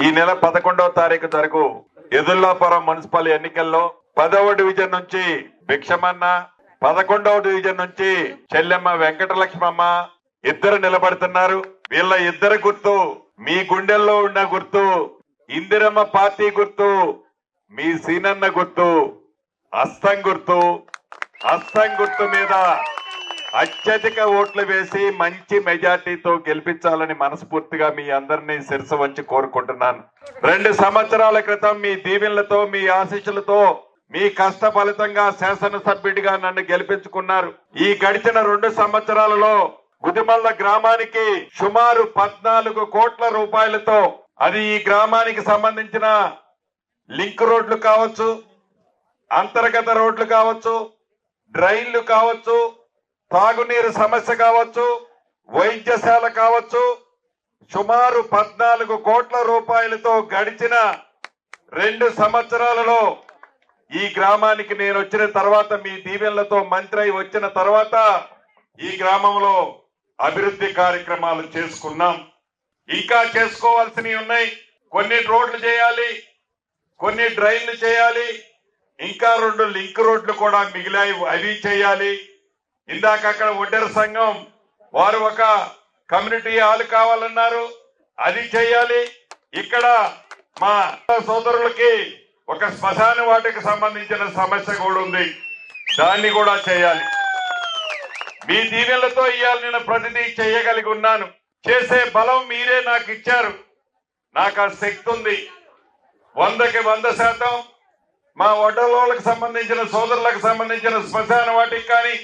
ఈ నెల 11వ తారీఖు వరకు ఎదుల్లాపురం మున్సిపల్ ఎన్నికల్లో 10వ డివిజన్ నుంచి భిక్షమన్న, 11వ డివిజన్ నుంచి చెల్లెమ్మ వెంకటలక్ష్మమ్మ ఇద్దరు నిలబడుతున్నారు. వీళ్ళ ఇద్దరు గుర్తు మీ గుండెల్లో ఉన్న గుర్తు ఇందిరమ్మ పార్టీ గుర్తు, మీ సీనన్న గుర్తు హస్తం గుర్తు. హస్తం గుర్తు మీద అత్యధిక ఓట్లు వేసి మంచి మెజార్టీతో గెలిపించాలని మనస్ఫూర్తిగా మీ అందరినీ శిరసు వంచి కోరుకుంటున్నాను. 2 సంవత్సరాల క్రితం మీ దీవెనలతో, మీ ఆశీస్సులతో, మీ కష్ట ఫలితంగా శాసనసభ్యుడిగా నన్ను గెలిపించుకున్నారు. ఈ గడిచిన 2 సంవత్సరాలలో గుదిమల్ల గ్రామానికి సుమారు 14 కోట్ల రూపాయలతో, అది ఈ గ్రామానికి సంబంధించిన లింక్ రోడ్లు కావచ్చు, అంతర్గత రోడ్లు కావచ్చు, డ్రైన్లు కావచ్చు, తాగునీరు సమస్య కావచ్చు, వైద్యశాల కావచ్చు, సుమారు 14 కోట్ల రూపాయలతో గడిచిన 2 సంవత్సరాలలో ఈ గ్రామానికి నేను వచ్చిన తర్వాత, మీ దీవెనలతో మంత్రి అయి వచ్చిన తర్వాత ఈ గ్రామంలో అభివృద్ధి కార్యక్రమాలు చేసుకున్నాం. ఇంకా చేసుకోవాల్సినవి ఉన్నాయి. కొన్ని రోడ్లు చేయాలి, కొన్ని డ్రైన్లు చేయాలి, ఇంకా 2 లింక్ రోడ్లు కూడా మిగిలాయి, అవి చేయాలి. ఇందాక అక్కడ ఒడ్డెర సంఘం వారు ఒక కమ్యూనిటీ హాల్ కావాలన్నారు, అది చేయాలి. ఇక్కడ మా సోదరులకి ఒక శ్మశాన వాటికి సంబంధించిన సమస్య కూడా ఉంది, దాన్ని కూడా చేయాలి. మీ దీవెనలతో ఇవాళ నేను ప్రతిదీ చేయగలిగి ఉన్నాను. చేసే బలం మీరే నాకు ఇచ్చారు. నాకు ఆ శక్తి ఉంది. 100కి 100% మా ఒడ్డర్లకు సంబంధించిన సోదరులకు సంబంధించిన శ్మశాన వాటికి కానీ,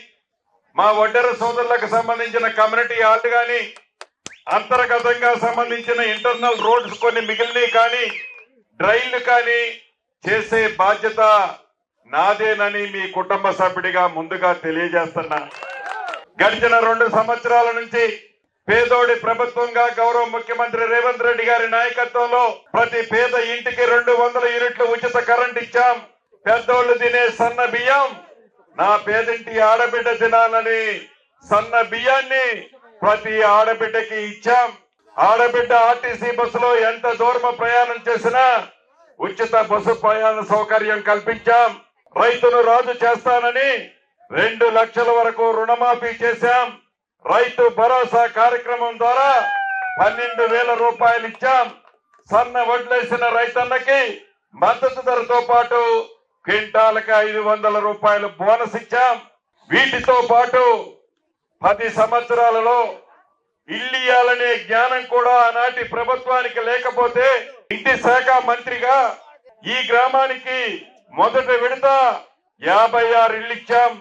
మా ఒడ్డెర సోదరులకు సంబంధించిన కమ్యూనిటీ హాల్ కానీ, అంతర్గతంగా సంబంధించిన ఇంటర్నల్ రోడ్స్ కొన్ని మిగిలినవి కానీ, డ్రైన్లు కానీ చేసే బాధ్యత నాదేనని మీ కుటుంబ సభ్యుడిగా ముందుగా తెలియజేస్తున్నా. గడిచిన 2 సంవత్సరాల నుంచి పేదోడి ప్రభుత్వంగా గౌరవ ముఖ్యమంత్రి రేవంత్ రెడ్డి గారి నాయకత్వంలో ప్రతి పేద ఇంటికి 200 యూనిట్లు ఉచిత కరెంట్ ఇచ్చాం. పెద్దోళ్లు తినే సన్న బియ్యం నా పేదింటి ఆడబిడ్డ తినాలని సన్న బియ్యాన్ని ప్రతి ఆడబిడ్డకి ఇచ్చాం. ఆడబిడ్డ ఆర్టీసీ బస్సులో ఎంత దూరం ప్రయాణం చేసినా ఉచిత బస్సు ప్రయాణ సౌకర్యం కల్పించాం. రైతును రాజు చేస్తానని 2 లక్షల వరకు రుణమాఫీ చేశాం. రైతు భరోసా కార్యక్రమం ద్వారా 12,000 రూపాయలు ఇచ్చాం. సన్న వడ్లేసిన రైతన్నకి మద్దతు ధరతో పాటు క్వింటాలకు 500 రూపాయలు బోనస్ ఇచ్చాం. వీటితో పాటు 10 సంవత్సరాలలో ఇల్లు ఇయ్యాలనే జ్ఞానం కూడా ఆనాటి ప్రభుత్వానికి లేకపోతే ఇంటి శాఖ మంత్రిగా ఈ గ్రామానికి మొదటి విడత 56 ఇల్లు ఇచ్చాం.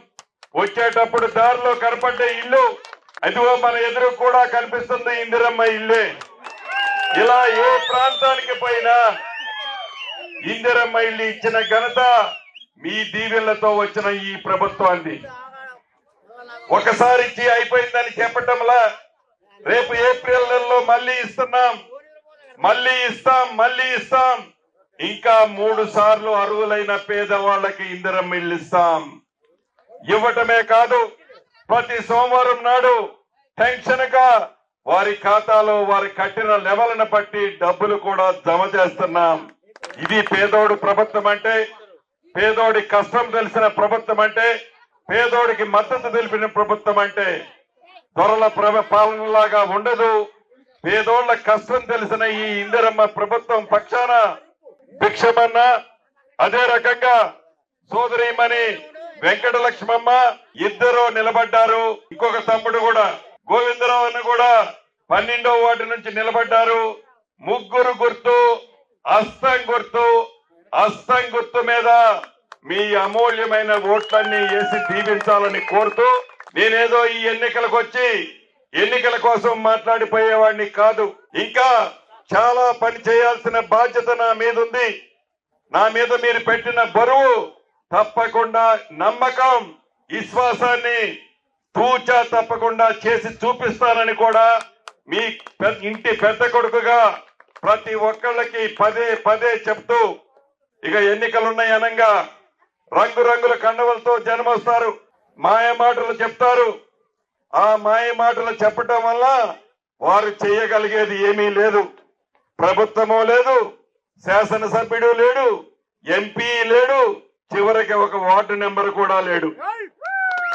వచ్చేటప్పుడు దారిలో కనపడ్డే ఇల్లు అదిగో మన ఎదురు కూడా కనిపిస్తుంది, ఇందిరమ్మ ఇల్లే. ఇలా ఏ ప్రాంతానికి పోయినా ఇందిరమ్మ ఇల్లు ఇచ్చిన ఘనత మీ దీవెనలతో వచ్చిన ఈ ప్రభుత్వాన్ని. ఒకసారి ఇచ్చి అయిపోయిందని చెప్పటంలా రేపు ఏప్రిల్ నెలలో మళ్ళీ ఇస్తున్నాం, మళ్ళీ ఇస్తాం, మళ్ళీ ఇస్తాం. ఇంకా 3 సార్లు అర్హులైన పేదవాళ్ళకి ఇందిరమ్మ ఇల్లు ఇస్తాం. ఇవ్వటమే కాదు, ప్రతి సోమవారం నాడు టెన్షన్ గా వారి ఖాతాలో వారి కట్టిన లెవెల్ను బట్టి డబ్బులు కూడా జమ చేస్తున్నాం. ఇది పేదోడు ప్రభుత్వం అంటే, పేదోడి కష్టం తెలిసిన ప్రభుత్వం అంటే, పేదోడికి మద్దతు తెలిపిన ప్రభుత్వం అంటే. త్వరల పాలనలాగా ఉండదు. పేదోళ్ల కష్టం తెలిసిన ఈ ఇందిరమ్మ ప్రభుత్వం పక్షాన భిక్షమన్న, అదే రకంగా సోదరీమణి వెంకటలక్ష్మమ్మ ఇద్దరు నిలబడ్డారు. ఇంకొక తమ్ముడు కూడా గోవిందరావు అని కూడా 12వ వార్డు నుంచి నిలబడ్డారు. ముగ్గురు గుర్తు హస్తం గుర్తు. హస్తం గుర్తు మీద మీ అమూల్యమైన ఓట్లన్నీ వేసి దీవించాలని కోరుతూ, నేనేదో ఈ ఎన్నికలకు వచ్చి ఎన్నికల కోసం మాట్లాడిపోయేవాడిని కాదు. ఇంకా చాలా పని చేయాల్సిన బాధ్యత నా మీద ఉంది. నా మీద మీరు పెట్టిన బరువు తప్పకుండా నమ్మకం, విశ్వాసాన్ని తూచా తప్పకుండా చేసి చూపిస్తానని కూడా మీ ఇంటి పెద్ద కొడుకుగా ప్రతి ఒక్కళ్ళకి పదే పదే చెప్తూ, ఇక ఎన్నికలున్నాయి అనంగా రంగురంగుల కండవలతో జనం వస్తారు, మాయ మాటలు చెప్తారు. ఆ మాయ మాటలు చెప్పటం వల్ల వారు చేయగలిగేది ఏమీ లేదు. ప్రభుత్వము లేదు, శాసనసభ్యుడు లేడు, ఎంపీ లేడు, చివరికి ఒక వార్డు నెంబర్ కూడా లేడు.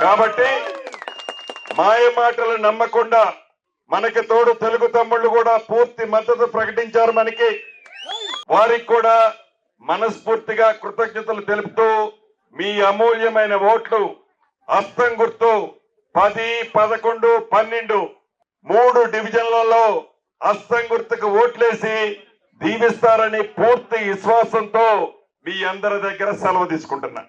కాబట్టి మాయ మాటలు నమ్మకుండా మనకి తోడు తెలుగు తమ్ముళ్ళు కూడా పూర్తి మద్దతు ప్రకటించారు మనకి. వారికి కూడా మనస్ఫూర్తిగా కృతజ్ఞతలు తెలుపుతూ మీ అమూల్యమైన ఓట్లు హస్తం గుర్తు 10, 11, 12 3 డివిజన్లలో హస్తం గుర్తుకు ఓట్లేసి దీవిస్తారని పూర్తి విశ్వాసంతో మీ అందరి దగ్గర సెలవు తీసుకుంటున్నా.